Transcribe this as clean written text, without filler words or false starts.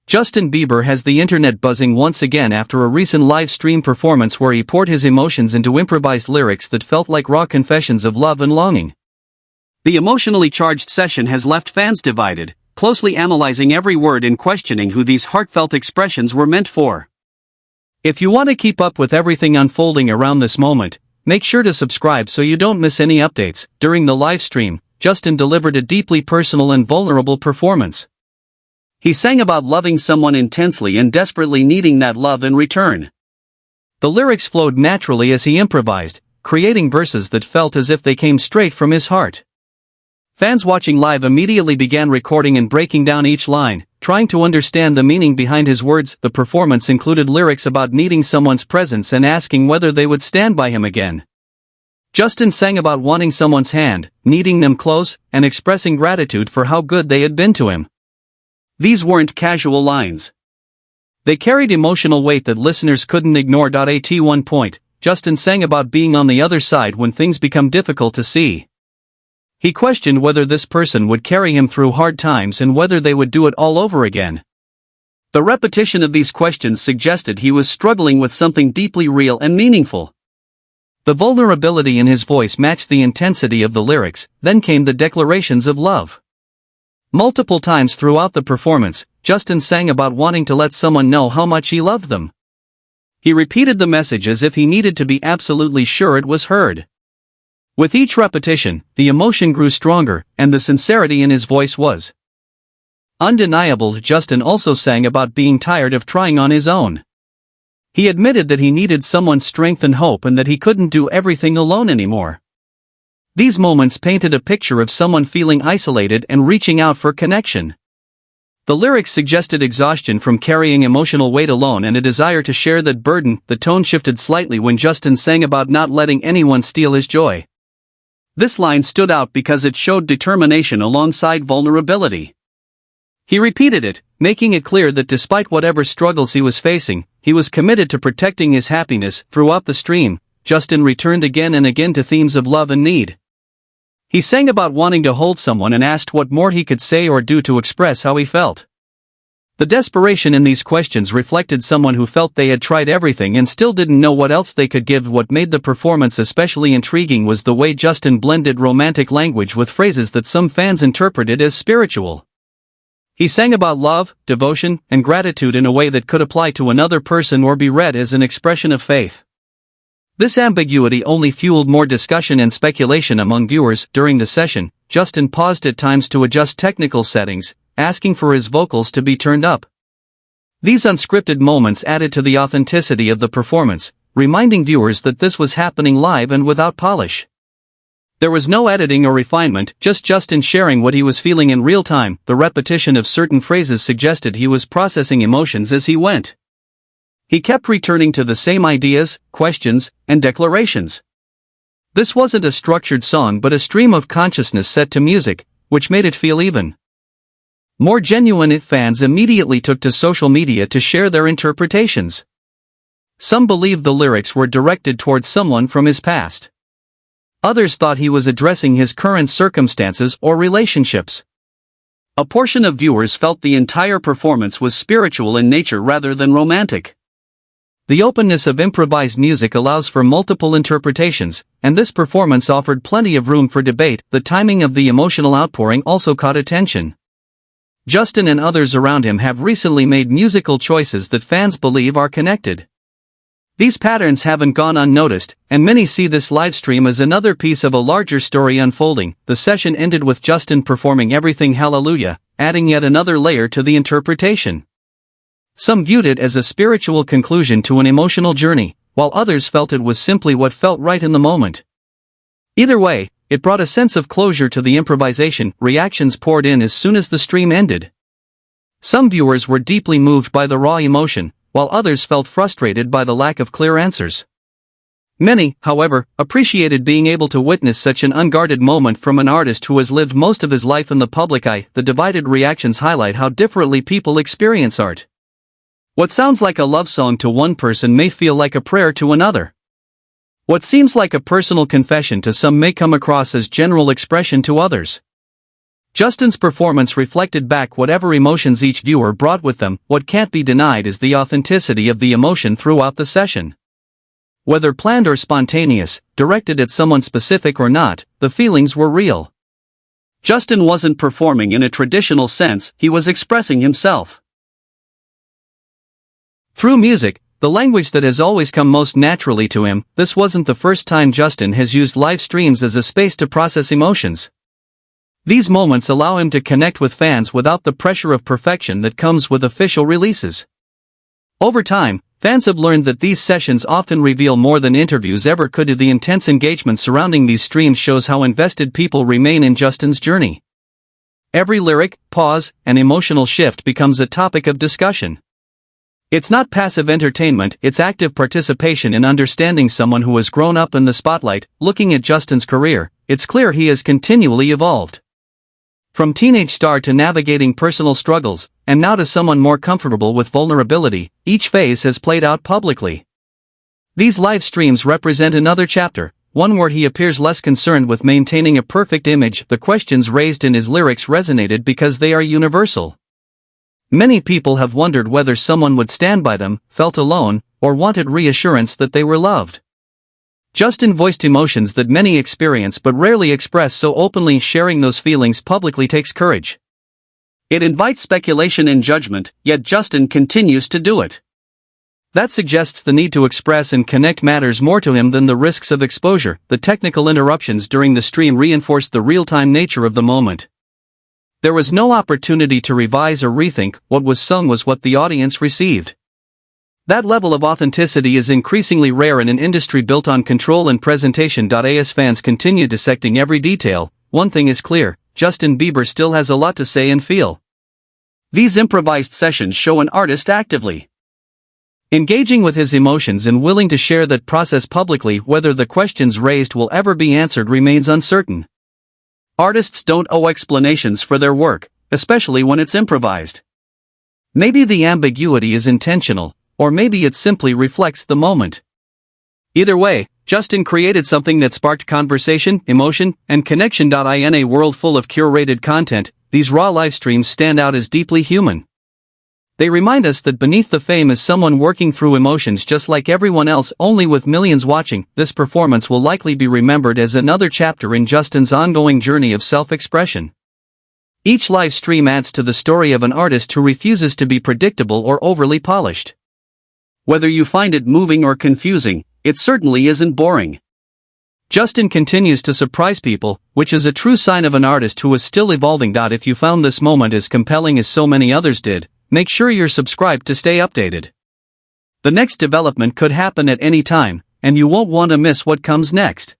Justin Bieber has the internet buzzing once again after a recent live stream performance where he poured his emotions into improvised lyrics that felt like raw confessions of love and longing. The emotionally charged session has left fans divided, closely analyzing every word and questioning who these heartfelt expressions were meant for. If you want to keep up with everything unfolding around this moment, make sure to subscribe so you don't miss any updates. During the live stream, Justin delivered a deeply personal and vulnerable performance. He sang about loving someone intensely and desperately needing that love in return. The lyrics flowed naturally as he improvised, creating verses that felt as if they came straight from his heart. Fans watching live immediately began recording and breaking down each line, trying to understand the meaning behind his words. The performance included lyrics about needing someone's presence and asking whether they would stand by him again. Justin sang about wanting someone's hand, needing them close, and expressing gratitude for how good they had been to him. These weren't casual lines. They carried emotional weight that listeners couldn't ignore. At one point, Justin sang about being on the other side when things become difficult to see. He questioned whether this person would carry him through hard times and whether they would do it all over again. The repetition of these questions suggested he was struggling with something deeply real and meaningful. The vulnerability in his voice matched the intensity of the lyrics. Then came the declarations of love. Multiple times throughout the performance, Justin sang about wanting to let someone know how much he loved them. He repeated the message as if he needed to be absolutely sure it was heard. With each repetition, the emotion grew stronger, and the sincerity in his voice was undeniable. Justin also sang about being tired of trying on his own. He admitted that he needed someone's strength and hope and that he couldn't do everything alone anymore. These moments painted a picture of someone feeling isolated and reaching out for connection. The lyrics suggested exhaustion from carrying emotional weight alone and a desire to share that burden. The tone shifted slightly when Justin sang about not letting anyone steal his joy. This line stood out because it showed determination alongside vulnerability. He repeated it, making it clear that despite whatever struggles he was facing, he was committed to protecting his happiness. Throughout the stream, Justin returned again and again to themes of love and need. He sang about wanting to hold someone and asked what more he could say or do to express how he felt. The desperation in these questions reflected someone who felt they had tried everything and still didn't know what else they could give. What made the performance especially intriguing was the way Justin blended romantic language with phrases that some fans interpreted as spiritual. He sang about love, devotion, and gratitude in a way that could apply to another person or be read as an expression of faith. This ambiguity only fueled more discussion and speculation among viewers. During the session, Justin paused at times to adjust technical settings, asking for his vocals to be turned up. These unscripted moments added to the authenticity of the performance, reminding viewers that this was happening live and without polish. There was no editing or refinement, just Justin sharing what he was feeling in real time. The repetition of certain phrases suggested he was processing emotions as he went. He kept returning to the same ideas, questions, and declarations. This wasn't a structured song but a stream of consciousness set to music, which made it feel even more genuine. Fans immediately took to social media to share their interpretations. Some believed the lyrics were directed towards someone from his past. Others thought he was addressing his current circumstances or relationships. A portion of viewers felt the entire performance was spiritual in nature rather than romantic. The openness of improvised music allows for multiple interpretations, and this performance offered plenty of room for debate. The timing of the emotional outpouring also caught attention. Justin and others around him have recently made musical choices that fans believe are connected. These patterns haven't gone unnoticed, and many see this livestream as another piece of a larger story unfolding. The session ended with Justin performing Everything Hallelujah, adding yet another layer to the interpretation. Some viewed it as a spiritual conclusion to an emotional journey, while others felt it was simply what felt right in the moment. Either way, it brought a sense of closure to the improvisation. Reactions poured in as soon as the stream ended. Some viewers were deeply moved by the raw emotion, while others felt frustrated by the lack of clear answers. Many, however, appreciated being able to witness such an unguarded moment from an artist who has lived most of his life in the public eye. The divided reactions highlight how differently people experience art. What sounds like a love song to one person may feel like a prayer to another. What seems like a personal confession to some may come across as general expression to others. Justin's performance reflected back whatever emotions each viewer brought with them. What can't be denied is the authenticity of the emotion throughout the session. Whether planned or spontaneous, directed at someone specific or not, the feelings were real. Justin wasn't performing in a traditional sense, he was expressing himself. Through music, the language that has always come most naturally to him, this wasn't the first time Justin has used live streams as a space to process emotions. These moments allow him to connect with fans without the pressure of perfection that comes with official releases. Over time, fans have learned that these sessions often reveal more than interviews ever could. The intense engagement surrounding these streams shows how invested people remain in Justin's journey. Every lyric, pause, and emotional shift becomes a topic of discussion. It's not passive entertainment, it's active participation in understanding someone who has grown up in the spotlight. Looking at Justin's career, it's clear he has continually evolved. From teenage star to navigating personal struggles, and now to someone more comfortable with vulnerability, each phase has played out publicly. These live streams represent another chapter, one where he appears less concerned with maintaining a perfect image. The questions raised in his lyrics resonated because they are universal. Many people have wondered whether someone would stand by them, felt alone, or wanted reassurance that they were loved. Justin voiced emotions that many experience but rarely express so openly. Sharing those feelings publicly takes courage. It invites speculation and judgment, yet Justin continues to do it. That suggests the need to express and connect matters more to him than the risks of exposure. The technical interruptions during the stream reinforced the real-time nature of the moment. There was no opportunity to revise or rethink. What was sung was what the audience received. That level of authenticity is increasingly rare in an industry built on control and presentation. As fans continue dissecting every detail, one thing is clear: Justin Bieber still has a lot to say and feel. These improvised sessions show an artist actively engaging with his emotions and willing to share that process publicly. Whether the questions raised will ever be answered remains uncertain. Artists don't owe explanations for their work, especially when it's improvised. Maybe the ambiguity is intentional, or maybe it simply reflects the moment. Either way, Justin created something that sparked conversation, emotion, and connection. In a world full of curated content, these raw live streams stand out as deeply human. They remind us that beneath the fame is someone working through emotions just like everyone else, only with millions watching. This performance will likely be remembered as another chapter in Justin's ongoing journey of self-expression. Each live stream adds to the story of an artist who refuses to be predictable or overly polished. Whether you find it moving or confusing, it certainly isn't boring. Justin continues to surprise people, which is a true sign of an artist who is still evolving. If you found this moment as compelling as so many others did, make sure you're subscribed to stay updated. The next development could happen at any time, and you won't want to miss what comes next.